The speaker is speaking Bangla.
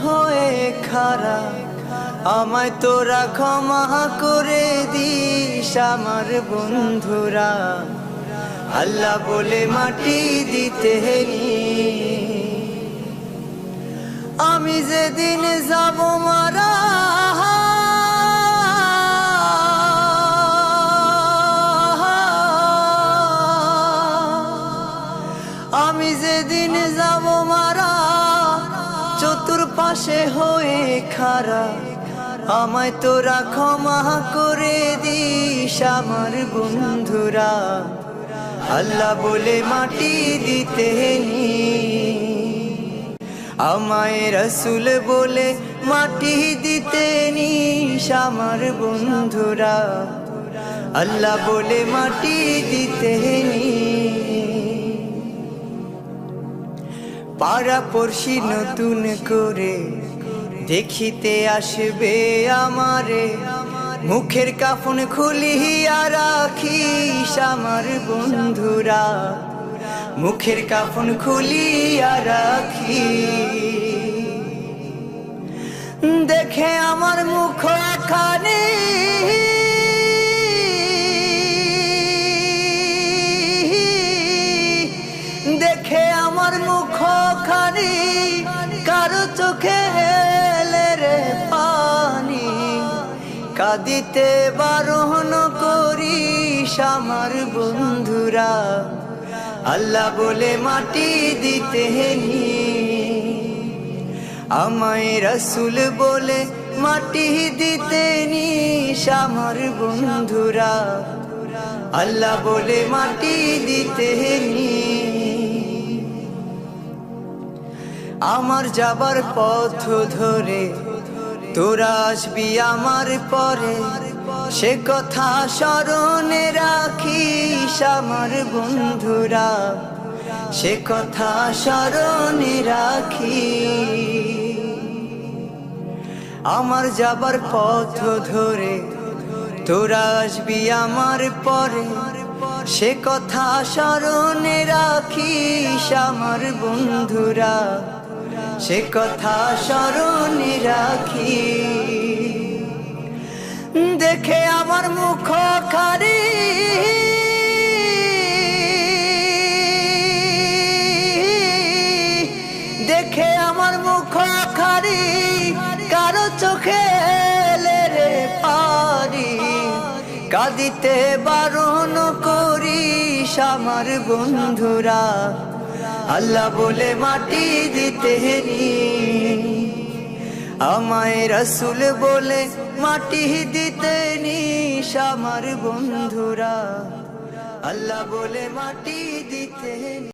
হয়ে খাড়া, আমায় তোরা ক্ষমা করে দিস আমার বন্ধুরা। আল্লাহ বলে মাটি দিতে নি, আমি যেদিন যাব মারা, আমি যেদিন যাব মারা, চতুর্পাশে হয়ে খাড়া, আমায় তোরা ক্ষমা করে দিস আমার বন্ধুরা। আল্লাহ বলে মাটি দিতে নি, আমায় রাসূল বলে মাটি দিতে নিস আমার বন্ধুরা। আল্লাহ বলে মাটি দিতে নি, পাড়া পড়শি নতুন করে দেখিতে আসবে আমারে, মুখের কাফন খুলিয়া রাখিস আমার বন্ধুরা। মুখের কাফন খুলিয়া রাখি, দেখে আমার মুখখানি, দেখে আমার মুখখানি, কারো চোখে এলে রে পানি, কাঁদিতে বারণ করিস আমার বন্ধুরা। আল্লাহ বলে মাটি দিতে নি, আমায় রাসূল বলে মাটি দিতে নিস আমার বন্ধুরা। আল্লাহ বলে মাটি দিতে নি, আমার যাবার পথ ধরে তোরা আসবি আমার পরে, সে কথা স্মরণে রাখিস আমার বন্ধুরা। সে কথা স্মরণে রাখি, আমার যাবার পথ ধরে তোরা আসবি আমার পরে, সে কথা স্মরণে রাখিস আমার বন্ধুরা। সে কথা স্মরণে রাখি, দেখে আমার মুখখানি, দেখে আমার মুখখানি, কারো চোখে এলে রে পানি, কাঁদিতে বারণ করিস আমার বন্ধুরা। আল্লাহ বলে মাটি দিতে নি, আমায় রাসূল বলে মাটি দিতে নিস আমার বন্ধুরা। আল্লাহ বলে মাটি দিতে নি।